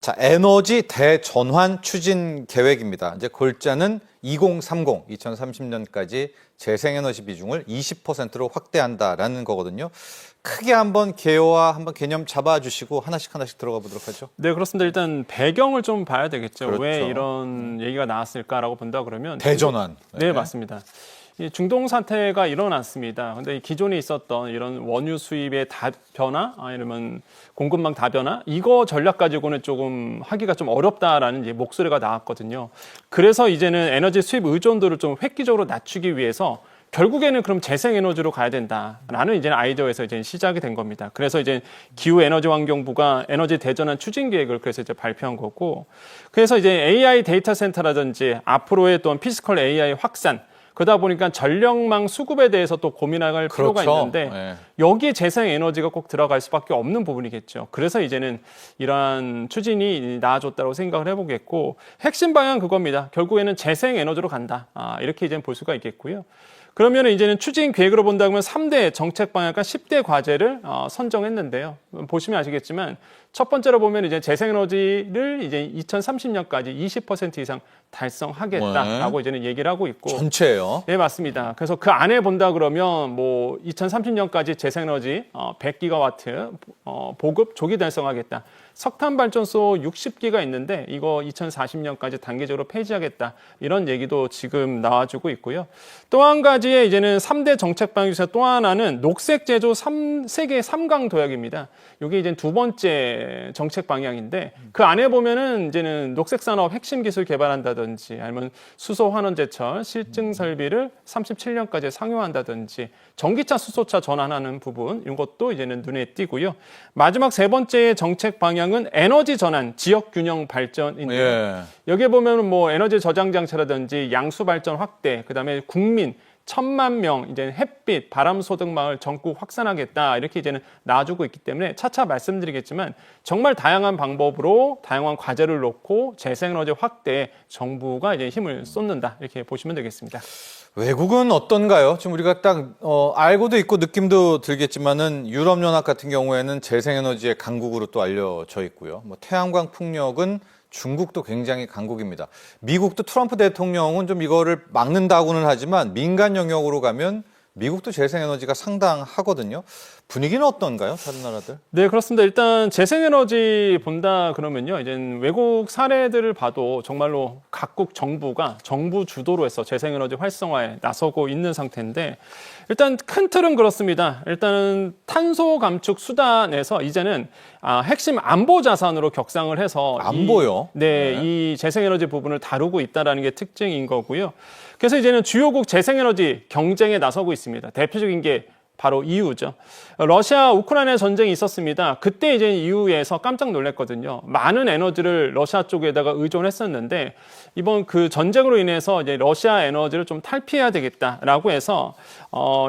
자, 에너지 대전환 추진 계획입니다. 이제 골자는 2030년까지 재생에너지 비중을 20%로 확대한다라는 거거든요. 크게 한번 개요와 한번 개념 잡아주시고 하나씩 들어가 보도록 하죠. 네, 그렇습니다. 일단 배경을 좀 봐야 되겠죠. 그렇죠. 왜 이런 얘기가 나왔을까라고 본다 그러면 대전환. 네, 맞습니다. 이 중동 사태가 일어났습니다. 근데 기존에 있었던 이런 원유 수입의 변화, 아니면 공급망 다변화, 이거 전략 가지고는 조금 하기가 좀 어렵다라는 이제 목소리가 나왔거든요. 그래서 이제는 에너지 수입 의존도를 좀 획기적으로 낮추기 위해서 결국에는 그럼 재생에너지로 가야 된다라는 이제 아이디어에서 이제 시작이 된 겁니다. 그래서 이제 기후에너지환경부가 에너지 대전환 추진 계획을 그래서 이제 발표한 거고, 그래서 이제 AI 데이터 센터라든지 앞으로의 또한 피지컬 AI 확산, 그러다 보니까 전력망 수급에 대해서 또 고민할 필요가 그렇죠. 있는데 네. 여기에 재생에너지가 꼭 들어갈 수밖에 없는 부분이겠죠. 그래서 이제는 이러한 추진이 나아졌다고 생각을 해보겠고, 핵심 방향은 그겁니다. 결국에는 재생에너지로 간다. 이렇게 이제는 볼 수가 있겠고요. 그러면 이제는 추진 계획으로 본다면 3대 정책 방향과 10대 과제를 선정했는데요. 보시면 아시겠지만 첫 번째로 보면 이제 재생에너지를 이제 2030년까지 20% 이상 달성하겠다라고 이제는 얘기를 하고 있고. 전체예요. 네, 맞습니다. 그래서 그 안에 본다 그러면 뭐 2030년까지 재생에너지 100기가와트 보급 조기 달성하겠다. 석탄 발전소 60기가 있는데 이거 2040년까지 단계적으로 폐지하겠다. 이런 얘기도 지금 나와주고 있고요. 또 한 가지의 이제는 3대 정책 방향 중에서 또 하나는 녹색 제조 세계 3강 도약입니다. 이게 이제 두 번째 정책 방향인데 그 안에 보면은 이제는 녹색 산업 핵심 기술 개발한다든지 아니면 수소 환원 제철 실증 설비를 37년까지 상용한다든지 전기차 수소차 전환하는 부분 이런 것도 이제는 눈에 띄고요. 마지막 세 번째 정책 방향은 에너지 전환, 지역 균형 발전인데요. 예. 여기에 보면 뭐 에너지 저장 장치라든지 양수 발전 확대, 그다음에 국민 1,000만 명 이제 햇빛, 바람 소득 마을 전국 확산하겠다 이렇게 이제는 나와주고 있기 때문에 차차 말씀드리겠지만 정말 다양한 방법으로 다양한 과제를 놓고 재생에너지 확대에 정부가 이제 힘을 쏟는다 이렇게 보시면 되겠습니다. 외국은 어떤가요? 지금 우리가 딱 알고도 있고 느낌도 들겠지만은 유럽연합 같은 경우에는 재생에너지의 강국으로 또 알려져 있고요. 뭐 태양광 풍력은 중국도 굉장히 강국입니다. 미국도 트럼프 대통령은 좀 이거를 막는다고는 하지만 민간 영역으로 가면 미국도 재생에너지가 상당하거든요. 분위기는 어떤가요? 다른 나라들? 네, 그렇습니다. 일단 재생에너지 본다 그러면요. 이제 외국 사례들을 봐도 정말로 각국 정부가 정부 주도로 해서 재생에너지 활성화에 나서고 있는 상태인데 일단 큰 틀은 그렇습니다. 일단은 탄소 감축 수단에서 이제는 핵심 안보 자산으로 격상을 해서 안보요? 이 재생에너지 부분을 다루고 있다는 게 특징인 거고요. 그래서 이제는 주요국 재생에너지 경쟁에 나서고 있습니다. 대표적인 게 바로 EU죠. 러시아 우크라이나 전쟁이 있었습니다. 그때 이제 EU에서 깜짝 놀랐거든요. 많은 에너지를 러시아 쪽에다가 의존했었는데 이번 그 전쟁으로 인해서 이제 러시아 에너지를 좀 탈피해야 되겠다라고 해서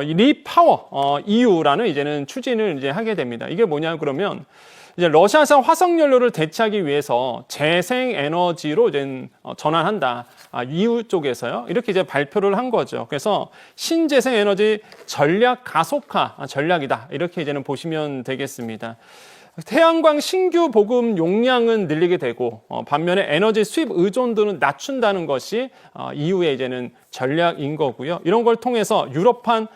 리파워 EU라는 이제는 추진을 이제 하게 됩니다. 이게 뭐냐 그러면 이제 러시아산 화석 연료를 대체하기 위해서 재생 에너지로 이제 전환한다. EU 쪽에서요. 이렇게 이제 발표를 한 거죠. 그래서 신재생 에너지 전략 가속화 전략이다. 이렇게 이제는 보시면 되겠습니다. 태양광 신규 보급 용량은 늘리게 되고 반면에 에너지 수입 의존도는 낮춘다는 것이 EU의 이제는 전략인 거고요. 이런 걸 통해서 유럽판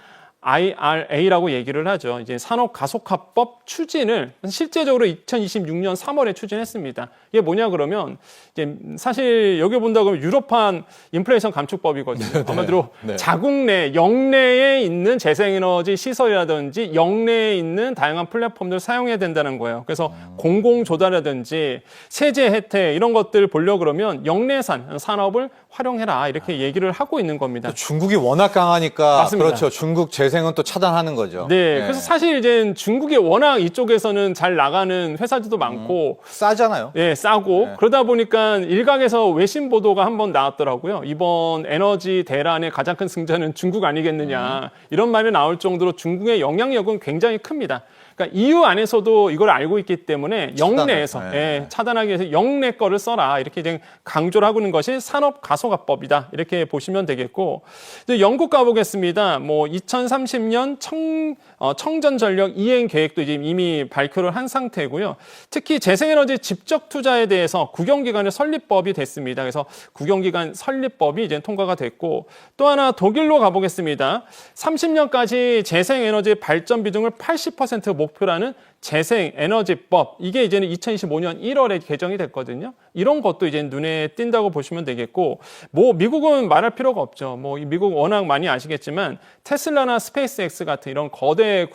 IRA라고 얘기를 하죠. 이제 산업 가속화법 추진을 실제적으로 2026년 3월에 추진했습니다. 이게 뭐냐 그러면 이제 사실 여기 본다 그러면 유럽판 인플레이션 감축법이거든요. 아마도 자국 내 영내에 있는 재생에너지 시설이라든지 영내에 있는 다양한 플랫폼들을 사용해야 된다는 거예요. 그래서 공공조달이라든지 세제 혜택 이런 것들 보려고 그러면 영내산 산업을 활용해라 이렇게 얘기를 하고 있는 겁니다. 중국이 워낙 강하니까 맞습니다. 그렇죠. 중국 재생은 또 차단하는 거죠. 네, 그래서 사실 이제 중국이 워낙 이쪽에서는 잘 나가는 회사들도 많고 싸잖아요. 네, 싸고 그러다 보니까 일각에서 외신 보도가 한번 나왔더라고요. 이번 에너지 대란의 가장 큰 승자는 중국 아니겠느냐 이런 말이 나올 정도로 중국의 영향력은 굉장히 큽니다. 그러니까 EU 안에서도 이걸 알고 있기 때문에 영내에서 차단하기 위해서 영내 거를 써라 이렇게 이제 강조를 하고 있는 것이 산업 가소화법이다 이렇게 보시면 되겠고 이제 영국 가보겠습니다. 뭐 2030년 청전 전력 이행 계획도 이제 이미 발표를 한 상태고요. 특히 재생에너지 직접 투자에 대해서 국영기관의 설립법이 됐습니다. 그래서 국영기관 설립법이 이제 통과가 됐고 또 하나 독일로 가보겠습니다. 30년까지 재생에너지 발전 비중을 80% 목표라는 재생에너지법 이게 이제는 2025년 1월에 개정이 됐거든요. 이런 것도 이제 눈에 띈다고 보시면 되겠고 뭐 미국은 말할 필요가 없죠. 뭐 미국 워낙 많이 아시겠지만 테슬라나 스페이스X 같은 이런 거대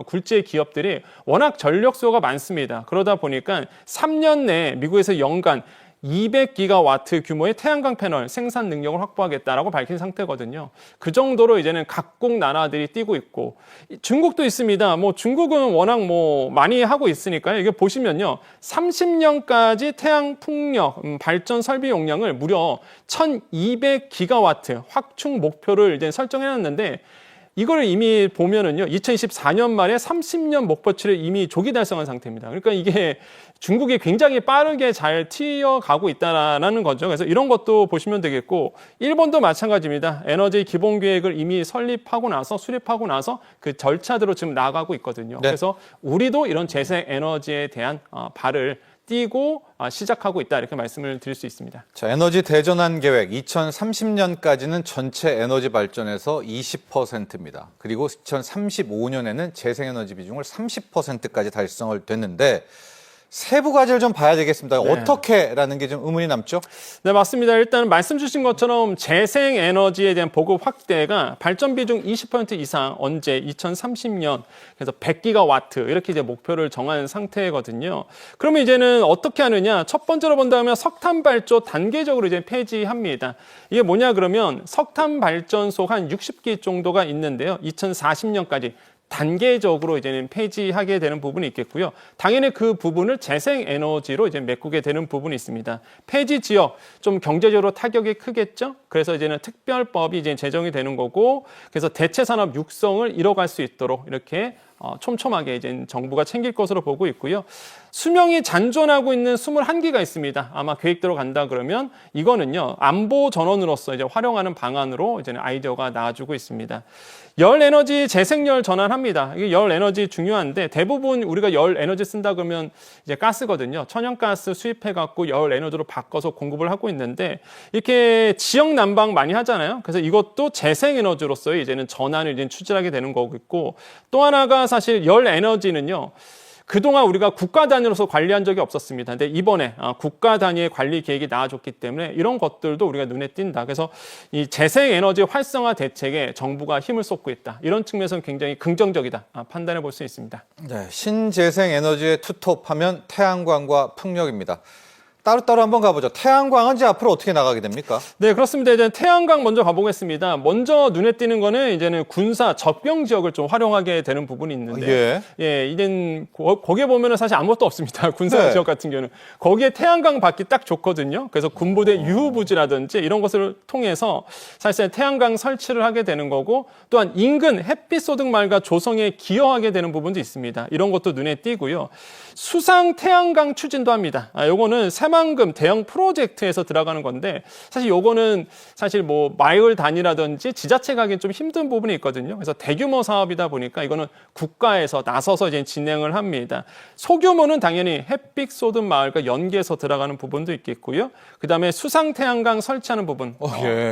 굴지의 기업들이 워낙 전력수요가 많습니다. 그러다 보니까 3년 내에 미국에서 연간 200기가와트 규모의 태양광 패널 생산 능력을 확보하겠다라고 밝힌 상태거든요. 그 정도로 이제는 각국 나라들이 뛰고 있고 중국도 있습니다. 뭐 중국은 워낙 뭐 많이 하고 있으니까요. 이게 보시면요. 30년까지 태양 풍력 발전 설비 용량을 무려 1200기가와트 확충 목표를 이제 설정해 놨는데 이걸 이미 보면은요, 2024년 말에 30년 목표치를 이미 조기 달성한 상태입니다. 그러니까 이게 중국이 굉장히 빠르게 잘 튀어가고 있다라는 거죠. 그래서 이런 것도 보시면 되겠고, 일본도 마찬가지입니다. 에너지 기본 계획을 이미 설립하고 나서, 수립하고 나서 그 절차대로 지금 나가고 있거든요. 네. 그래서 우리도 이런 재생 에너지에 대한 발을 띄고 시작하고 있다 이렇게 말씀을 드릴 수 있습니다. 자, 에너지 대전환 계획 2030년까지는 전체 에너지 발전에서 20%입니다. 그리고 2035년에는 재생에너지 비중을 30%까지 달성을 됐는데 세부 과제를 좀 봐야 되겠습니다. 네. 어떻게라는 게 좀 의문이 남죠? 네, 맞습니다. 일단 말씀 주신 것처럼 재생에너지에 대한 보급 확대가 발전 비중 20% 이상 언제 2030년 그래서 100기가와트 이렇게 이제 목표를 정한 상태거든요. 그러면 이제는 어떻게 하느냐? 첫 번째로 본다면 석탄 발전 단계적으로 이제 폐지합니다. 이게 뭐냐 그러면 석탄 발전소 한 60기 정도가 있는데요. 2040년까지 단계적으로 이제는 폐지하게 되는 부분이 있겠고요. 당연히 그 부분을 재생에너지로 이제 메꾸게 되는 부분이 있습니다. 폐지 지역 좀 경제적으로 타격이 크겠죠. 그래서 이제는 특별법이 이제 제정이 되는 거고, 그래서 대체 산업 육성을 이뤄갈 수 있도록 이렇게 촘촘하게 이제 정부가 챙길 것으로 보고 있고요. 수명이 잔존하고 있는 21기가 있습니다. 아마 계획대로 간다 그러면 이거는요 안보 전원으로서 이제 활용하는 방안으로 이제 아이디어가 나와주고 있습니다. 열 에너지 재생열 전환합니다. 이게 열 에너지 중요한데 대부분 우리가 열 에너지 쓴다 그러면 이제 가스거든요. 천연가스 수입해 갖고 열 에너지로 바꿔서 공급을 하고 있는데 이렇게 지역 난방 많이 하잖아요. 그래서 이것도 재생에너지로서의 이제는 전환을 이제 추진하게 되는 거고 있고 또 하나가 사실 열 에너지는요. 그동안 우리가 국가 단위로서 관리한 적이 없었습니다. 근데 이번에 국가 단위의 관리 계획이 나와줬기 때문에 이런 것들도 우리가 눈에 띈다. 그래서 이 재생에너지 활성화 대책에 정부가 힘을 쏟고 있다. 이런 측면에서는 굉장히 긍정적이다. 판단해 볼 수 있습니다. 네, 신재생에너지의 투톱하면 태양광과 풍력입니다. 따로따로 한번 가보죠. 태양광은 이제 앞으로 어떻게 나가게 됩니까? 네, 그렇습니다. 이제 태양광 먼저 가보겠습니다. 먼저 눈에 띄는 거는 이제는 군사 접경 지역을 좀 활용하게 되는 부분이 있는데, 이젠 거기에 보면은 사실 아무것도 없습니다. 군사 지역 같은 경우는 거기에 태양광 받기 딱 좋거든요. 그래서 군부대 유후부지라든지 이런 것을 통해서 사실상 태양광 설치를 하게 되는 거고, 또한 인근 햇빛 소득 마을과 조성에 기여하게 되는 부분도 있습니다. 이런 것도 눈에 띄고요. 수상 태양광 추진도 합니다. 요거는 새만금 대형 프로젝트에서 들어가는 건데 사실 요거는 사실 뭐 마을 단위라든지 지자체가 하기엔 좀 힘든 부분이 있거든요. 그래서 대규모 사업이다 보니까 이거는 국가에서 나서서 이제 진행을 합니다. 소규모는 당연히 햇빛 쏟은 마을과 연계해서 들어가는 부분도 있겠고요. 그다음에 수상 태양광 설치하는 부분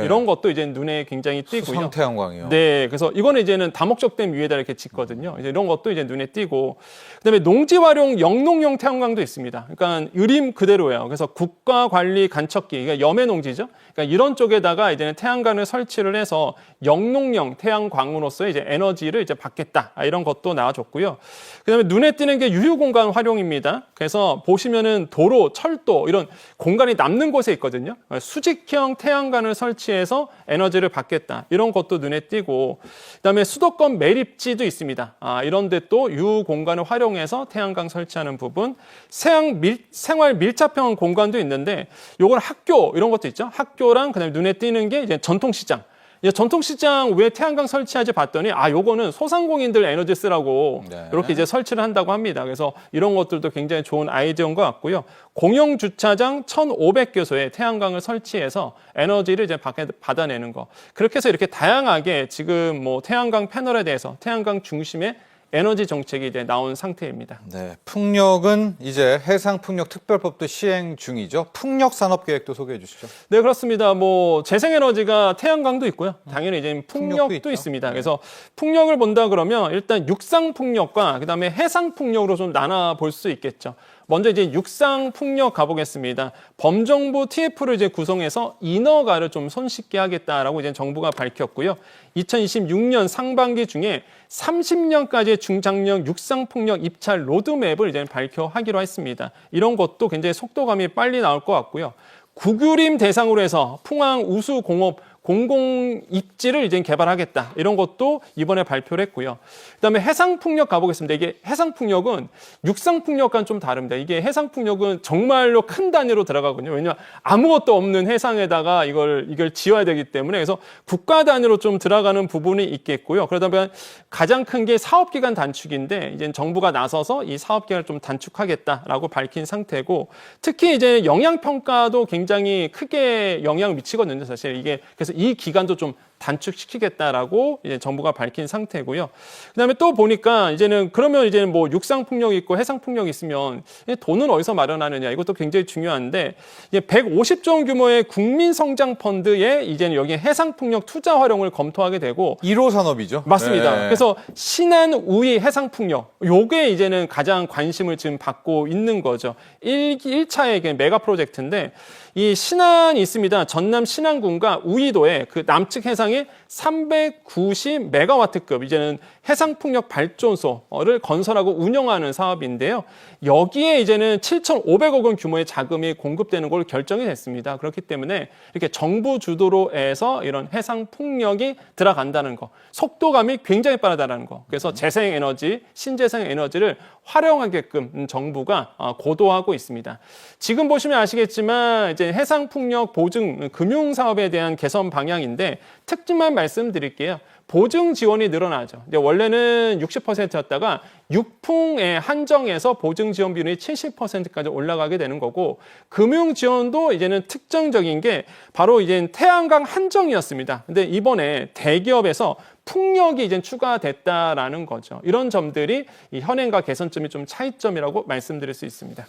이런 것도 이제 눈에 굉장히 띄고요. 수상 태양광이요. 네, 그래서 이거는 이제는 다목적된 위에다 이렇게 짓거든요. 이제 이런 것도 이제 눈에 띄고 그다음에 농지 활용 영농용 태양광도 있습니다. 그러니까 의림 그대로예요. 그래서 국가 관리 간척기, 그러니까 염해 농지죠. 그러니까 이런 쪽에다가 이제는 태양광을 설치를 해서 영농용 태양광으로서 이제 에너지를 이제 받겠다. 이런 것도 나와줬고요. 그다음에 눈에 띄는 게 유휴 공간 활용입니다. 그래서 보시면은 도로, 철도 이런 공간이 남는 곳에 있거든요. 수직형 태양광을 설치해서 에너지를 받겠다. 이런 것도 눈에 띄고 그다음에 수도권 매립지도 있습니다. 이런 데 또 유휴 공간을 활용해서 태양광 설치하는 부분, 생활 밀착형 공간도 있는데 요건 학교 이런 것도 있죠. 학교랑 그다음에 눈에 띄는 게 이제 전통시장. 이제 전통시장 왜 태양광 설치하지 봤더니 요거는 소상공인들 에너지 쓰라고 네. 이렇게 이제 설치를 한다고 합니다. 그래서 이런 것들도 굉장히 좋은 아이디어인 것 같고요. 공영 주차장 1,500개소에 태양광을 설치해서 에너지를 이제 받아내는 거. 그렇게 해서 이렇게 다양하게 지금 뭐 태양광 패널에 대해서 태양광 중심의 에너지 정책이 이제 나온 상태입니다. 네, 풍력은 이제 해상풍력특별법도 시행 중이죠. 풍력산업계획도 소개해 주시죠. 네, 그렇습니다. 뭐 재생에너지가 태양광도 있고요. 당연히 이제 풍력도 있죠. 있습니다. 그래서 풍력을 본다 그러면 일단 육상풍력과 그다음에 해상풍력으로 좀 나눠 볼 수 있겠죠. 먼저 이제 육상풍력 가보겠습니다. 범정부 TF를 이제 구성해서 인허가를 좀 손쉽게 하겠다라고 이제 정부가 밝혔고요. 2026년 상반기 중에 30년까지의 중장력 육상풍력 입찰 로드맵을 이제 발표하기로 했습니다. 이런 것도 굉장히 속도감이 빨리 나올 것 같고요. 국유림 대상으로 해서 풍항 우수공업 공공 입지를 이제 개발하겠다. 이런 것도 이번에 발표를 했고요. 그다음에 해상풍력 가보겠습니다. 이게 해상풍력은 육상풍력과는 좀 다릅니다. 이게 해상풍력은 정말로 큰 단위로 들어가거든요. 왜냐하면 아무것도 없는 해상에다가 이걸 지어야 되기 때문에 그래서 국가 단위로 좀 들어가는 부분이 있겠고요. 그러다 보면 가장 큰 게 사업기간 단축인데 이제 정부가 나서서 이 사업기간을 좀 단축하겠다라고 밝힌 상태고 특히 이제 영향평가도 굉장히 크게 영향을 미치거든요. 사실 이게 그래서 이 기간도 좀 단축시키겠다라고 이제 정부가 밝힌 상태고요. 그다음에 또 보니까 이제는 그러면 이제는 뭐 육상 풍력이 있고 해상 풍력이 있으면 돈은 어디서 마련하느냐 이것도 굉장히 중요한데 이제 150조 원 규모의 국민 성장 펀드에 이제는 여기 해상 풍력 투자 활용을 검토하게 되고 1호 산업이죠. 맞습니다. 네. 그래서 신안 우이 해상 풍력 요게 이제는 가장 관심을 지금 받고 있는 거죠. 1차의 메가 프로젝트인데 이 신안이 있습니다. 전남 신안군과 우이도에 그 남측 해상에 390메가와트급 이제는 해상풍력 발전소를 건설하고 운영하는 사업인데요. 여기에 이제는 7,500억 원 규모의 자금이 공급되는 걸로 결정이 됐습니다. 그렇기 때문에 이렇게 정부 주도로 해서 이런 해상풍력이 들어간다는 거, 속도감이 굉장히 빠르다는 거. 그래서 재생에너지, 신재생에너지를 활용하게끔 정부가 고도하고 있습니다. 지금 보시면 아시겠지만 이제 해상풍력 보증 금융사업에 대한 개선 방향인데 특징만 말씀드릴게요. 보증 지원이 늘어나죠. 이제 원래는 60%였다가 육풍에 한정해서 보증 지원 비율이 70%까지 올라가게 되는 거고 금융 지원도 이제는 특징적인 게 바로 이제 태양광 한정이었습니다. 근데 이번에 대기업에서 풍력이 이제 추가됐다라는 거죠. 이런 점들이 이 현행과 개선점이 좀 차이점이라고 말씀드릴 수 있습니다.